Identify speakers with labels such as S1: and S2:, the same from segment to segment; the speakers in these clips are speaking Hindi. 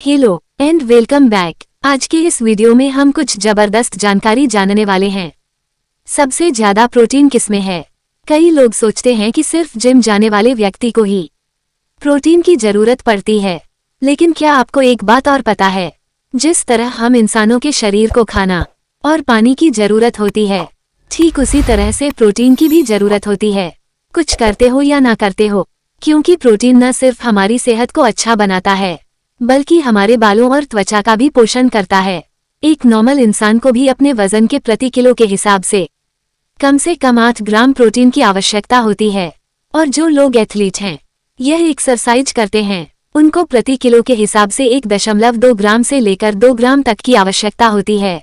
S1: Hello and welcome back. आज के इस वीडियो में हम कुछ जबरदस्त जानकारी जानने वाले हैं। सबसे ज्यादा प्रोटीन किसमें है? कई लोग सोचते हैं कि सिर्फ जिम जाने वाले व्यक्ति को ही प्रोटीन की जरूरत पड़ती है, लेकिन क्या आपको एक बात और पता है? जिस तरह हम इंसानों के शरीर को खाना और पानी की जरूरत होती है, ठीक उसी तरह से प्रोटीन की भी जरूरत होती है, कुछ करते हो या ना करते हो। क्योंकि प्रोटीन न सिर्फ हमारी सेहत को अच्छा बनाता है, बल्कि हमारे बालों और त्वचा का भी पोषण करता है। एक नॉर्मल इंसान को भी अपने वजन के प्रति किलो के हिसाब से कम 8 ग्राम प्रोटीन की आवश्यकता होती है। और जो लोग एथलीट हैं, यह एक्सरसाइज करते हैं, उनको प्रति किलो के हिसाब से 1.2 ग्राम से लेकर 2 ग्राम तक की आवश्यकता होती है।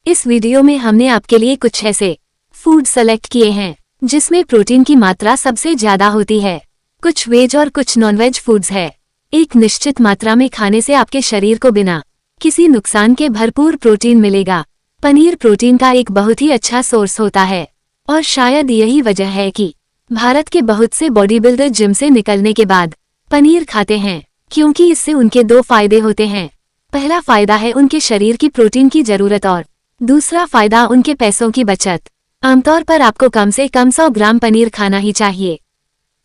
S1: इस वीडियो में हमने आपके लिए कुछ ऐसे फूड सेलेक्ट किए हैं जिसमें प्रोटीन की मात्रा सबसे ज्यादा होती है। कुछ वेज और कुछ नॉनवेज फूड्स है। एक निश्चित मात्रा में खाने से आपके शरीर को बिना किसी नुकसान के भरपूर प्रोटीन मिलेगा। पनीर प्रोटीन का एक बहुत ही अच्छा सोर्स होता है, और शायद यही वजह है कि भारत के बहुत से बॉडी बिल्डर जिम से निकलने के बाद पनीर खाते हैं, क्योंकि इससे उनके 2 फायदे होते हैं। पहला फायदा है उनके शरीर की प्रोटीन की जरूरत, और दूसरा फायदा उनके पैसों की बचत। आमतौर पर आपको कम से कम 100 ग्राम पनीर खाना ही चाहिए,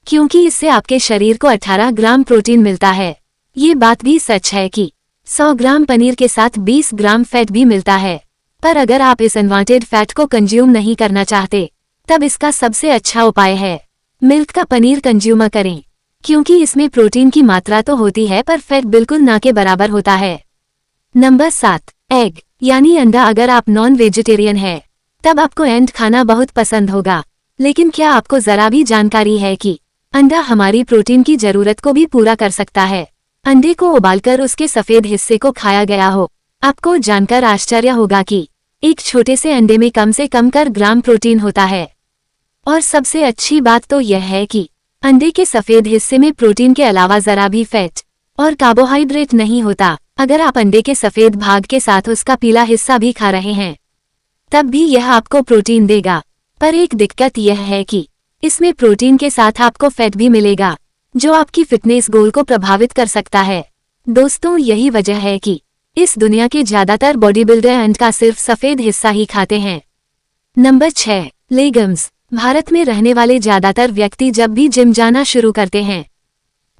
S1: क्योंकि इससे आपके शरीर को 18 ग्राम प्रोटीन मिलता है। ये बात भी सच है कि 100 ग्राम पनीर के साथ 20 ग्राम फैट भी मिलता है। पर अगर आप इस अनवांटेड फैट को कंज्यूम नहीं करना चाहते, तब इसका सबसे अच्छा उपाय है मिल्क का पनीर कंज्यूम करें, क्योंकि इसमें प्रोटीन की मात्रा तो होती है पर फैट बिल्कुल ना के बराबर होता है। नंबर 7, एग यानी अंडा। अगर आप नॉन वेजिटेरियन है, तब आपको एग खाना बहुत पसंद होगा, लेकिन क्या आपको जरा भी जानकारी है कि अंडा हमारी प्रोटीन की जरूरत को भी पूरा कर सकता है? अंडे को उबालकर उसके सफेद हिस्से को खाया गया हो। आपको जानकर आश्चर्य होगा कि एक छोटे से अंडे में कम से कम ग्राम प्रोटीन होता है। और सबसे अच्छी बात तो यह है कि अंडे के सफेद हिस्से में प्रोटीन के अलावा जरा भी फैट और कार्बोहाइड्रेट नहीं होता। अगर आप अंडे के सफेद भाग के साथ उसका पीला हिस्सा भी खा रहे हैं, तब भी यह आपको प्रोटीन देगा। पर एक दिक्कत यह है कि इसमें प्रोटीन के साथ आपको फैट भी मिलेगा, जो आपकी फिटनेस गोल को प्रभावित कर सकता है। दोस्तों, यही वजह है कि इस दुनिया के ज्यादातर बॉडी बिल्डर अंडे का सिर्फ सफेद हिस्सा ही खाते हैं। नंबर 6, लेगम्स। भारत में रहने वाले ज्यादातर व्यक्ति जब भी जिम जाना शुरू करते हैं,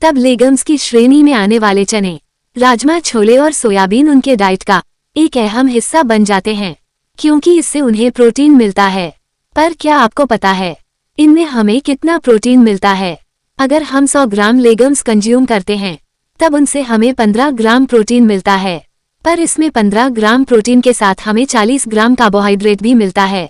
S1: तब लेगम्स की श्रेणी में आने वाले चने, राजमा, छोले और सोयाबीन उनके डाइट का एक अहम हिस्सा बन जाते हैं, क्योंकि इससे उन्हें प्रोटीन मिलता है। पर क्या आपको पता है इनमें हमें कितना प्रोटीन मिलता है? अगर हम 100 ग्राम लेगम्स कंज्यूम करते हैं, तब उनसे हमें 15 ग्राम प्रोटीन मिलता है। पर इसमें 15 ग्राम प्रोटीन के साथ हमें 40 ग्राम कार्बोहाइड्रेट भी मिलता है।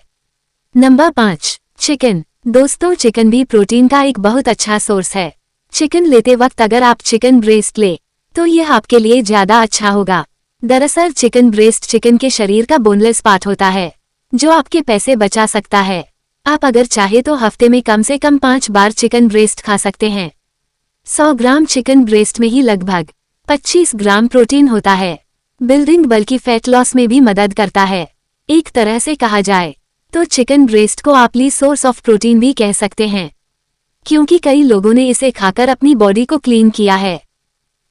S1: Number 5, chicken. दोस्तों, चिकन भी प्रोटीन का एक बहुत अच्छा सोर्स है। चिकन लेते वक्त अगर आप चिकन ब्रेस्ट ले, तो यह आपके लिए ज्यादा अच्छा होगा। दरअसल चिकन ब्रेस्ट चिकन के शरीर का बोनलेस पार्ट होता है, जो आपके पैसे बचा सकता है। आप अगर चाहे तो हफ्ते में कम से कम 5 बार चिकन ब्रेस्ट खा सकते हैं। 100 ग्राम चिकन ब्रेस्ट में ही लगभग 25 ग्राम प्रोटीन होता है। बिल्डिंग बल्कि फैट लॉस में भी मदद करता है। एक तरह से कहा जाए तो चिकन ब्रेस्ट को आप ली सोर्स ऑफ प्रोटीन भी कह सकते हैं, क्योंकि कई लोगों ने इसे खाकर अपनी बॉडी को क्लीन किया है।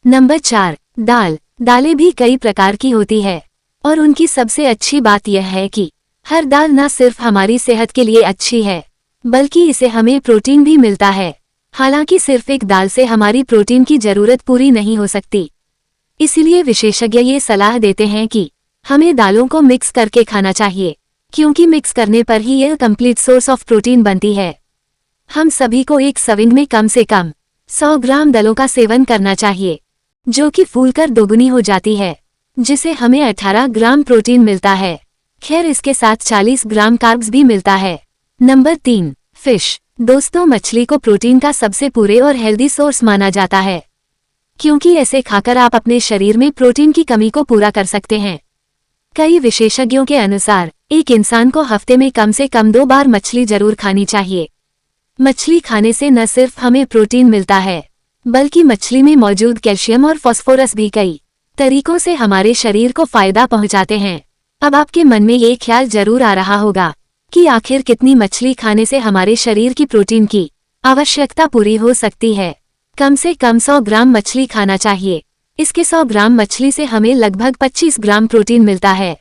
S1: नंबर 4, दाल। दालें भी कई प्रकार की होती है, और उनकी सबसे अच्छी बात यह है कि हर दाल न सिर्फ हमारी सेहत के लिए अच्छी है, बल्कि इसे हमें प्रोटीन भी मिलता है। हालांकि सिर्फ एक दाल से हमारी प्रोटीन की जरूरत पूरी नहीं हो सकती, इसीलिए विशेषज्ञ ये सलाह देते हैं कि हमें दालों को मिक्स करके खाना चाहिए, क्योंकि मिक्स करने पर ही यह कंप्लीट सोर्स ऑफ प्रोटीन बनती है। हम सभी को एक सर्विंग में कम से कम 100 ग्राम दालों का सेवन करना चाहिए, जो कि फूलकर दोगुनी हो जाती है, जिसे हमें 18 ग्राम प्रोटीन मिलता है। खैर, इसके साथ 40 ग्राम कार्ब्स भी मिलता है। Number 3, fish. दोस्तों, मछली को प्रोटीन का सबसे पूरे और हेल्दी सोर्स माना जाता है, क्योंकि ऐसे खाकर आप अपने शरीर में प्रोटीन की कमी को पूरा कर सकते हैं। कई विशेषज्ञों के अनुसार एक इंसान को हफ्ते में कम से कम 2 बार मछली जरूर खानी चाहिए। मछली खाने से न सिर्फ हमें प्रोटीन मिलता है, बल्कि मछली में मौजूद कैल्शियम और फास्फोरस भी कई तरीकों से हमारे शरीर को फायदा पहुंचाते हैं। अब आपके मन में ये ख्याल जरूर आ रहा होगा कि आखिर कितनी मछली खाने से हमारे शरीर की प्रोटीन की आवश्यकता पूरी हो सकती है? कम से कम 100 ग्राम मछली खाना चाहिए। इसके 100 ग्राम मछली से हमें लगभग 25 ग्राम प्रोटीन मिलता है।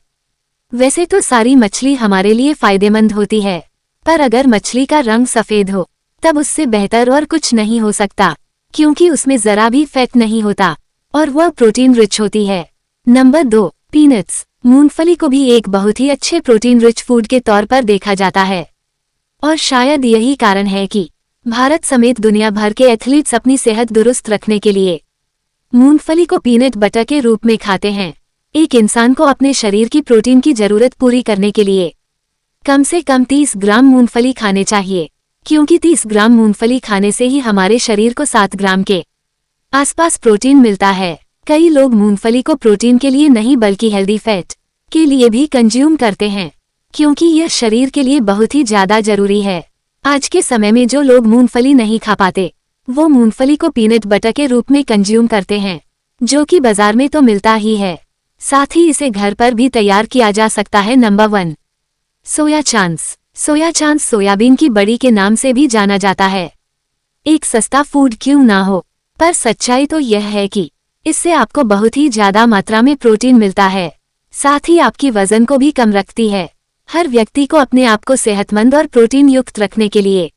S1: वैसे तो सारी मछली हमारे लिए फायदेमंद होती है, पर अगर मछली का रंग सफेद हो तब उससे बेहतर और कुछ नहीं हो सकता, क्योंकि उसमें जरा भी फैट नहीं होता और वह प्रोटीन रिच होती है। Number 2, peanuts. मूंगफली को भी एक बहुत ही अच्छे प्रोटीन रिच फूड के तौर पर देखा जाता है, और शायद यही कारण है कि भारत समेत दुनिया भर के एथलीट्स अपनी सेहत दुरुस्त रखने के लिए मूंगफली को पीनट बटर के रूप में खाते हैं। एक इंसान को अपने शरीर की प्रोटीन की जरूरत पूरी करने के लिए कम से कम 30 ग्राम मूंगफली खाने चाहिए, क्योंकि 30 ग्राम मूंगफली खाने से ही हमारे शरीर को 7 ग्राम के आसपास प्रोटीन मिलता है। कई लोग मूंगफली को प्रोटीन के लिए नहीं बल्कि हेल्दी फैट के लिए भी कंज्यूम करते हैं, क्योंकि यह शरीर के लिए बहुत ही ज्यादा जरूरी है। आज के समय में जो लोग मूंगफली नहीं खा पाते वो मूंगफली को पीनट बटर के रूप में कंज्यूम करते हैं, जो कि बाजार में तो मिलता ही है, साथ ही इसे घर पर भी तैयार किया जा सकता है। नंबर 1, सोया चांस। सोया चांस सोयाबीन की बड़ी के नाम से भी जाना जाता है। एक सस्ता फूड क्यों ना हो, पर सच्चाई तो यह है कि इससे आपको बहुत ही ज्यादा मात्रा में प्रोटीन मिलता है, साथ ही आपकी वजन को भी कम रखती है। हर व्यक्ति को अपने आप को सेहतमंद और प्रोटीन युक्त रखने के लिए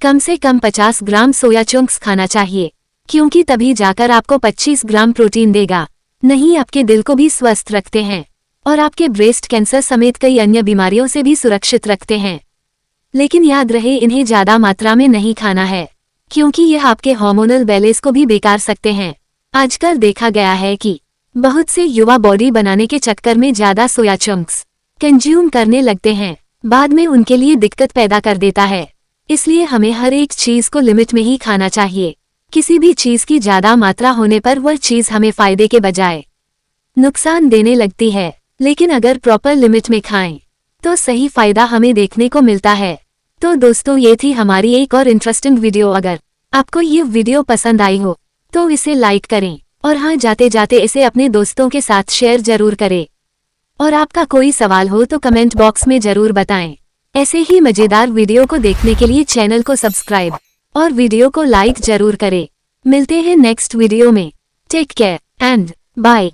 S1: कम से कम 50 ग्राम सोया चंक्स खाना चाहिए, क्योंकि तभी जाकर आपको 25 ग्राम प्रोटीन देगा। नहीं, आपके दिल को भी स्वस्थ रखते हैं और आपके ब्रेस्ट कैंसर समेत कई अन्य बीमारियों से भी सुरक्षित रखते हैं। लेकिन याद रहे, इन्हें ज्यादा मात्रा में नहीं खाना है, क्योंकि यह आपके हार्मोनल बैलेंस को भी बेकार सकते हैं। आजकल देखा गया है कि बहुत से युवा बॉडी बनाने के चक्कर में ज्यादा सोया चंक्स कंज्यूम करने लगते हैं, बाद में उनके लिए दिक्कत पैदा कर देता है। इसलिए हमें हर एक चीज को लिमिट में ही खाना चाहिए। किसी भी चीज की ज्यादा मात्रा होने पर वह चीज हमें फायदे के बजाय नुकसान देने लगती है, लेकिन अगर प्रॉपर लिमिट में खाएं तो सही फायदा हमें देखने को मिलता है। तो दोस्तों, ये थी हमारी एक और इंटरेस्टिंग वीडियो। अगर आपको ये वीडियो पसंद आई हो तो इसे लाइक करें, और हाँ, जाते जाते इसे अपने दोस्तों के साथ शेयर जरूर करें। और आपका कोई सवाल हो तो कमेंट बॉक्स में जरूर बताएं। ऐसे ही मजेदार वीडियो को देखने के लिए चैनल को सब्सक्राइब और वीडियो को लाइक जरूर करें। मिलते हैं नेक्स्ट वीडियो में। Take care and bye.